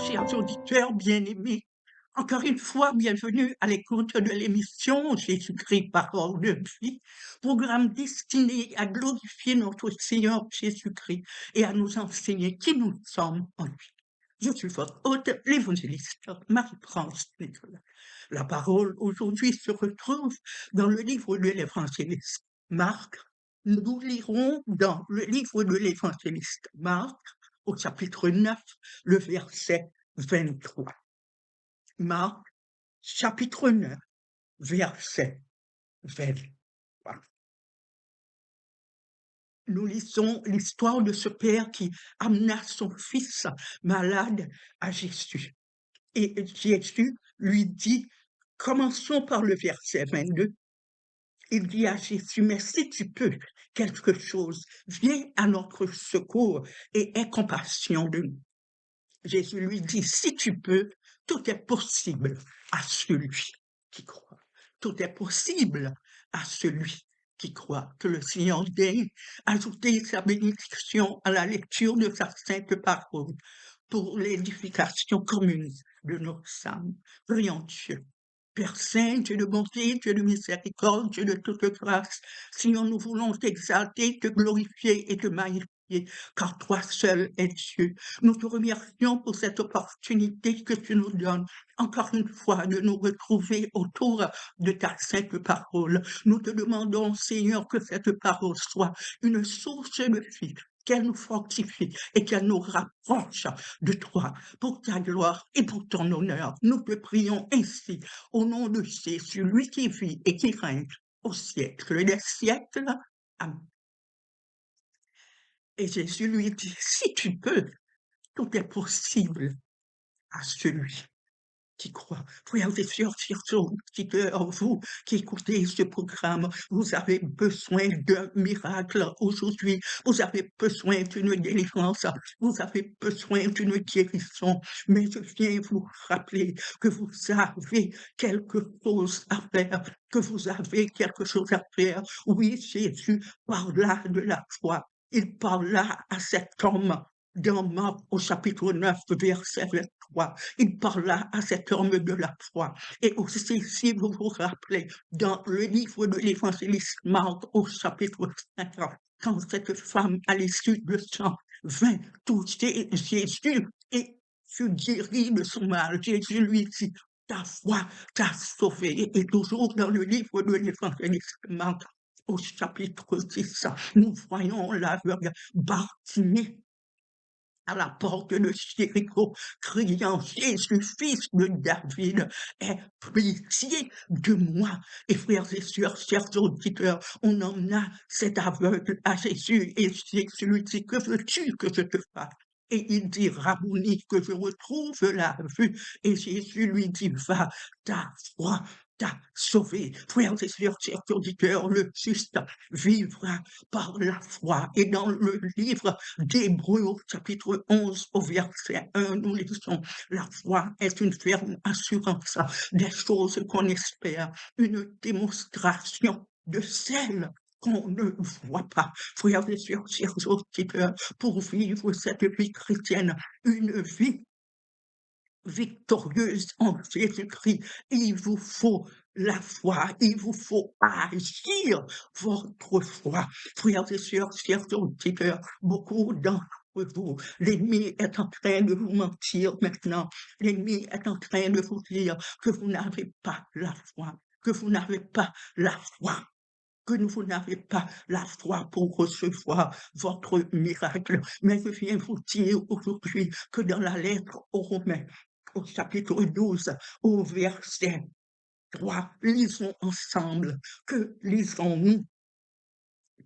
chers auditeurs bien-aimés. Encore une fois, bienvenue à l'écoute de l'émission Jésus-Christ, parole de vie, programme destiné à glorifier notre Seigneur Jésus-Christ et à nous enseigner qui nous sommes en lui. Je suis votre hôte, l'évangéliste Marie-France Nicolas. La parole aujourd'hui se retrouve dans le livre de l'évangéliste Marc. Nous lirons dans le livre de l'évangéliste Marc, au chapitre 9, le verset 23. Marc, chapitre 9, verset 23. Nous lisons l'histoire de ce père qui amena son fils malade à Jésus. Et Jésus lui dit, commençons par le verset 22. Il dit à Jésus, mais si tu peux quelque chose, viens à notre secours et aie compassion de nous. Jésus lui dit, si tu peux, tout est possible à celui qui croit. Tout est possible à celui qui croit. Que le Seigneur daigne ajouter sa bénédiction à la lecture de sa sainte parole pour l'édification commune de nos âmes. Prions Dieu. Père Saint, Dieu de bonté, Dieu de miséricorde, Dieu de toute grâce, Seigneur, nous voulons t'exalter, te glorifier et te magnifier, car toi seul es Dieu. Nous te remercions pour cette opportunité que tu nous donnes, encore une fois, de nous retrouver autour de ta sainte parole. Nous te demandons, Seigneur, que cette parole soit une source de vie, qu'elle nous fortifie et qu'elle nous rapproche de toi, pour ta gloire et pour ton honneur. Nous te prions ainsi, au nom de Jésus, lui qui vit et qui règne au siècle des siècles. Amen. Et Jésus lui dit, si tu peux, tout est possible à celui qui croit. Frères et sœurs, chers auditeurs, vous qui écoutez ce programme, vous avez besoin d'un miracle aujourd'hui. Vous avez besoin d'une délivrance. Vous avez besoin d'une guérison. Mais je viens vous rappeler que vous avez quelque chose à faire, que vous avez quelque chose à faire. Oui, Jésus parla de la foi. Il parla à cet homme dans Marc au chapitre 9, verset 23. Il parla à cet homme de la foi. Et aussi, si vous vous rappelez, dans le livre de l'évangéliste Marc au chapitre 5, quand cette femme à l'issue de sang vint toucher Jésus et fut guérie de son mal, Jésus lui dit, ta foi t'a sauvé. Et toujours dans le livre de l'évangéliste Marc, au chapitre 6, nous voyons l'aveugle Bartimée à la porte de Jéricho, criant, Jésus, fils de David, aie pitié de moi. Et frères et sœurs, chers auditeurs, on emmena cet aveugle à Jésus, et Jésus lui dit, que veux-tu que je te fasse? Et il dit, Rabouni, que je retrouve la vue. Et Jésus lui dit, va, ta foi t'a sauvé. Frères et sœurs, chers auditeurs, le juste vivra par la foi. Et dans le livre d'Hébreux, au chapitre 11, au verset 1, nous lisons, la foi est une ferme assurance des choses qu'on espère, une démonstration de celles qu'on ne voit pas. Frères et sœurs, chers auditeurs, pour vivre cette vie chrétienne, une vie victorieuse en Jésus-Christ, il vous faut la foi, il vous faut agir votre foi. Frères et sœurs, chers auditeurs, beaucoup d'entre vous, l'ennemi est en train de vous mentir maintenant. L'ennemi est en train de vous dire que vous n'avez pas la foi, que vous n'avez pas la foi, que vous n'avez pas la foi pour recevoir votre miracle. Mais je viens vous dire aujourd'hui que dans la lettre aux Romains, au chapitre 12, au verset 3, lisons ensemble. Que lisons-nous?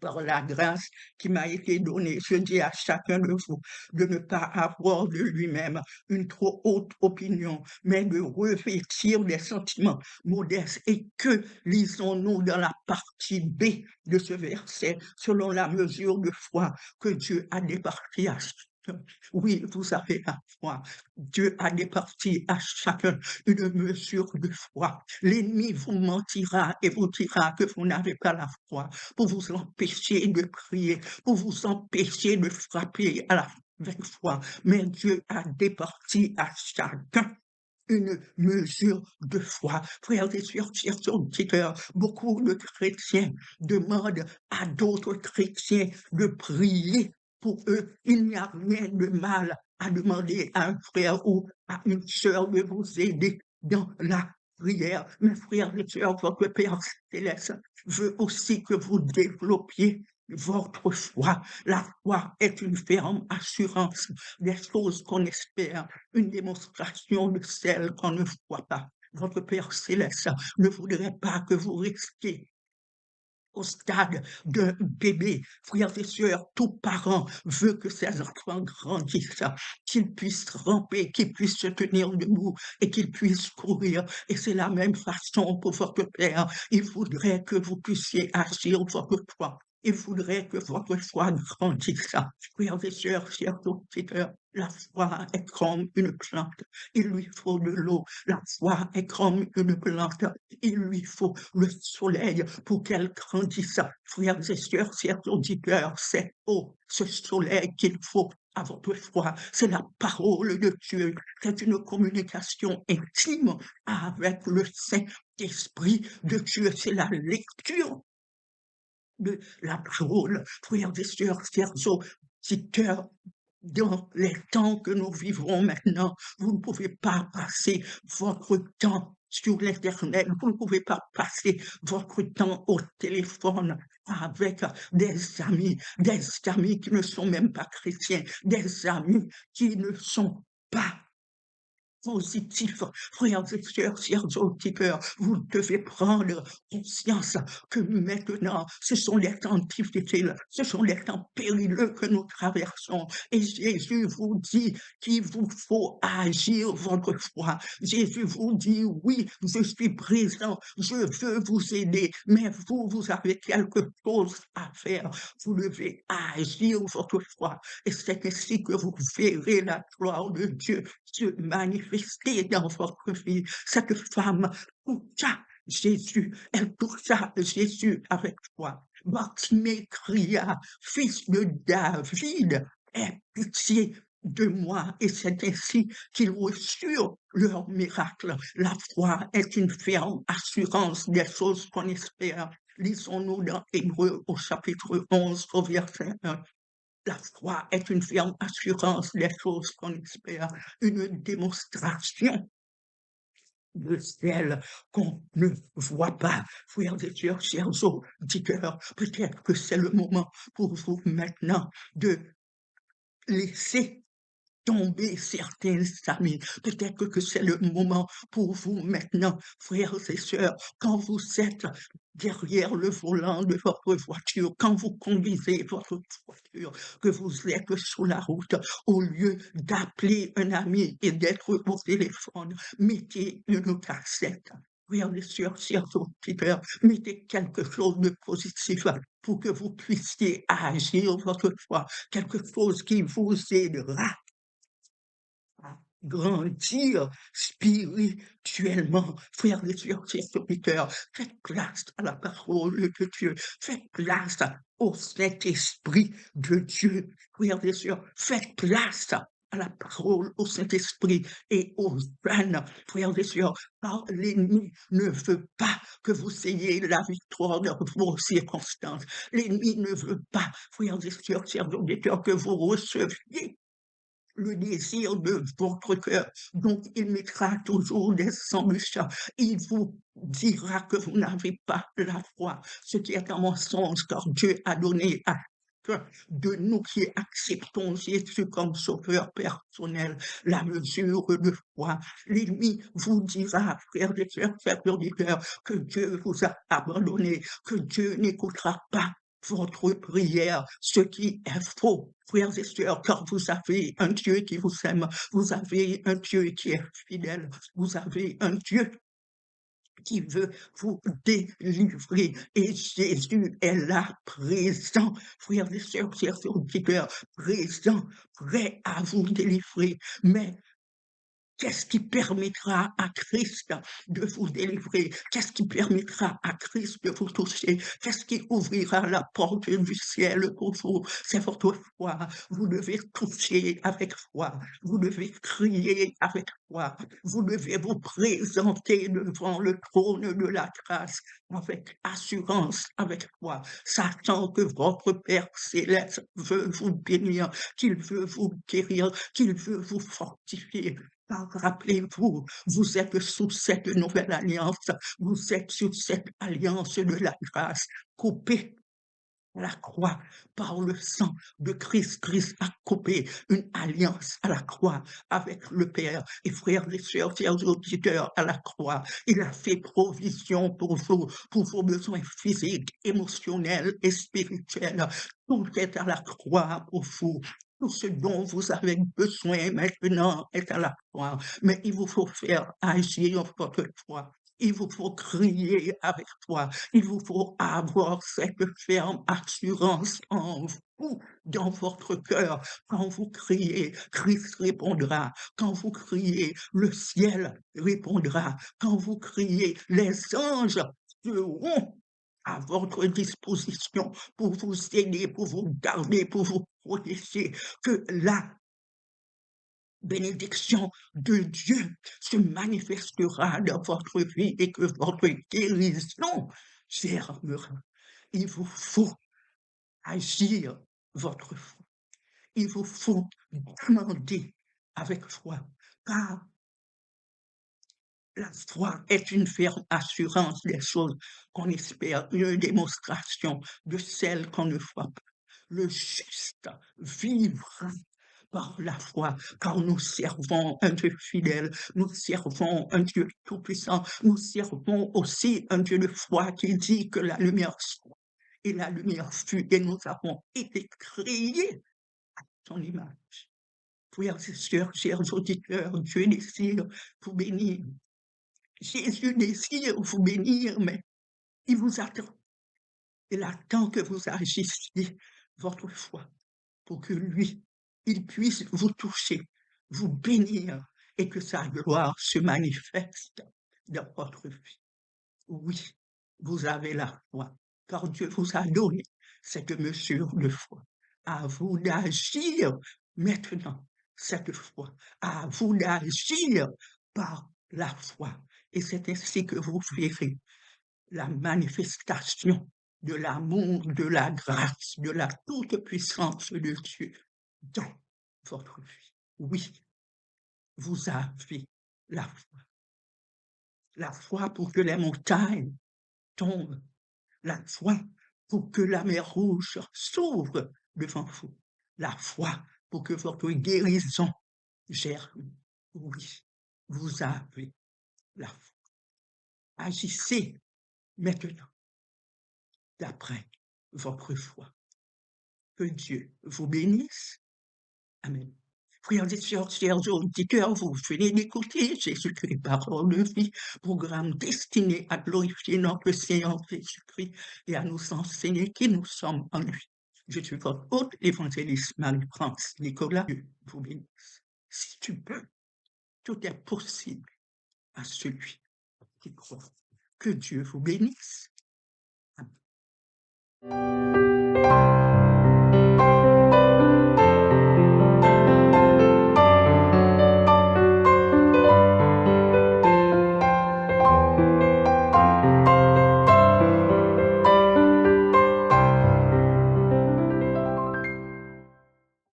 Par la grâce qui m'a été donnée, je dis à chacun de vous de ne pas avoir de lui-même une trop haute opinion, mais de revêtir des sentiments modestes. Et que lisons-nous dans la partie B de ce verset, selon la mesure de foi que Dieu a départie à chacun. Oui, vous avez la foi. Dieu a départi à chacun une mesure de foi. L'ennemi vous mentira et vous dira que vous n'avez pas la foi, pour vous empêcher de prier, pour vous empêcher de frapper à la avec foi, mais Dieu a départi à chacun une mesure de foi. Frères et sœurs, chers auditeurs, beaucoup de chrétiens demandent à d'autres chrétiens de prier pour eux. Il n'y a rien de mal à demander à un frère ou à une sœur de vous aider dans la prière. Mes frères et sœurs, votre Père céleste veut aussi que vous développiez votre foi. La foi est une ferme assurance des choses qu'on espère, une démonstration de celles qu'on ne voit pas. Votre Père céleste ne voudrait pas que vous restiez au stade d'un bébé. Frères et sœurs, tout parent veut que ses enfants grandissent, qu'ils puissent ramper, qu'ils puissent se tenir debout et qu'ils puissent courir. Et c'est la même façon pour votre Père. Il voudrait que vous puissiez agir votre foi. Il voudrait que votre foi grandisse. Frères et sœurs, chers auditeurs, la foi est comme une plante. Il lui faut de l'eau. La foi est comme une plante. Il lui faut le soleil pour qu'elle grandisse. Frères et sœurs, chers auditeurs, c'est ce soleil qu'il faut à votre foi. C'est la parole de Dieu. C'est une communication intime avec le Saint-Esprit de Dieu. C'est la lecture de la parole. Frères et sœurs, chers auditeurs, dans les temps que nous vivons maintenant, vous ne pouvez pas passer votre temps sur l'Internet, vous ne pouvez pas passer votre temps au téléphone avec des amis qui ne sont même pas chrétiens, des amis qui ne sont pas positif. Frères et sœurs, chers auditeurs, vous devez prendre conscience que maintenant, ce sont les temps difficiles, ce sont les temps périlleux que nous traversons. Et Jésus vous dit qu'il vous faut agir votre foi. Jésus vous dit, oui, je suis présent, je veux vous aider, mais vous, vous avez quelque chose à faire. Vous devez agir votre foi. Et c'est ainsi que vous verrez la gloire de Dieu se manifester dans votre vie. Cette femme toucha Jésus, elle toucha Jésus avec foi. Bartimée cria, fils de David, aie pitié de moi. Et c'est ainsi qu'ils reçurent leur miracle. La foi est une ferme assurance des choses qu'on espère. Lisons-nous dans Hébreux au chapitre 11, au verset 1. La foi est une ferme assurance des choses qu'on espère, une démonstration de celles qu'on ne voit pas. Frères et sœurs, chers auditeurs, peut-être que c'est le moment pour vous maintenant de laisser tomber certains amis. Peut-être que c'est le moment pour vous maintenant, frères et sœurs, quand vous êtes derrière le volant de votre voiture, quand vous conduisez votre voiture, que vous êtes sur la route, au lieu d'appeler un ami et d'être au téléphone, mettez une cassette. Frères et sœurs, chers auditeurs, mettez quelque chose de positif pour que vous puissiez agir votre foi, quelque chose qui vous aidera grandir spirituellement. Frères et sœurs, chers auditeurs, faites place à la parole de Dieu, faites place au Saint-Esprit de Dieu. Frères et sœurs, faites place à la parole, au Saint-Esprit et aux jeunes. Frères et sœurs, car l'ennemi ne veut pas que vous ayez la victoire dans vos circonstances. L'ennemi ne veut pas, frères et sœurs, chers auditeurs, que vous receviez le désir de votre cœur. Donc, il mettra toujours des embûches. Il vous dira que vous n'avez pas la foi, ce qui est un mensonge, car Dieu a donné à chacun de nous qui acceptons Jésus comme sauveur personnel, la mesure de foi. L'ennemi vous dira, frères et sœurs, chers auditeurs, que Dieu vous a abandonné, que Dieu n'écoutera pas votre prière, ce qui est faux, frères et sœurs, car vous avez un Dieu qui vous aime, vous avez un Dieu qui est fidèle, vous avez un Dieu qui veut vous délivrer. Et Jésus est là, présent, frères et sœurs, chers auditeurs, présent, prêt à vous délivrer. Mais Qu'est-ce qui permettra à Christ de vous délivrer? Qu'est-ce qui permettra à Christ de vous toucher? Qu'est-ce qui ouvrira la porte du ciel pour vous? C'est votre foi. Vous devez toucher avec foi. Vous devez crier avec foi. Vous devez vous présenter devant le trône de la grâce avec assurance, avec foi, sachant que votre Père céleste veut vous bénir, qu'il veut vous guérir, qu'il veut vous fortifier. Car rappelez-vous, vous êtes sous cette nouvelle alliance, vous êtes sous cette alliance de la grâce, coupée à la croix par le sang de Christ. Christ a coupé une alliance à la croix avec le Père. Et frères et sœurs, chers auditeurs, à la croix, il a fait provision pour vous, pour vos besoins physiques, émotionnels et spirituels. Tout est à la croix pour vous. Tout ce dont vous avez besoin maintenant est à la croix. Mais il vous faut faire agir votre foi. Il vous faut crier avec foi. Il vous faut avoir cette ferme assurance en vous, dans votre cœur. Quand vous criez, Christ répondra. Quand vous criez, le ciel répondra. Quand vous criez, les anges seront à votre disposition pour vous aider, pour vous garder, pour vous protéger. Que la bénédiction de Dieu se manifestera dans votre vie et que votre guérison germera. Il vous faut agir votre foi. Il vous faut demander avec foi, car la foi est une ferme assurance des choses qu'on espère, une démonstration de celles qu'on ne voit pas. Le juste vivra par la foi, car nous servons un Dieu fidèle, nous servons un Dieu tout-puissant, nous servons aussi un Dieu de foi qui dit que la lumière soit, et la lumière fut, et nous avons été créés à son image. Frères et sœurs, chers auditeurs, Dieu désire vous bénir. Jésus désire vous bénir, mais il vous attend. Il attend que vous agissiez votre foi pour que lui, il puisse vous toucher, vous bénir et que sa gloire se manifeste dans votre vie. Oui, vous avez la foi, car Dieu vous a donné cette mesure de foi. À vous d'agir maintenant cette foi, à vous d'agir par la foi. Et c'est ainsi que vous verrez la manifestation de l'amour, de la grâce, de la toute-puissance de Dieu dans votre vie. Oui, vous avez la foi pour que les montagnes tombent, la foi pour que la mer Rouge s'ouvre devant vous, la foi pour que votre guérison germe. Oui, vous avez la foi. Agissez maintenant d'après votre foi. Que Dieu vous bénisse. Amen. Frères et sœurs, chers auditeurs, vous venez d'écouter Jésus-Christ, parole de vie, programme destiné à glorifier notre Seigneur Jésus-Christ et à nous enseigner qui nous sommes en lui. Je suis votre hôte, évangéliste Marie-France Nicolas. Dieu vous bénisse. Si tu peux, tout est possible à celui qui croit. Que Dieu vous bénisse.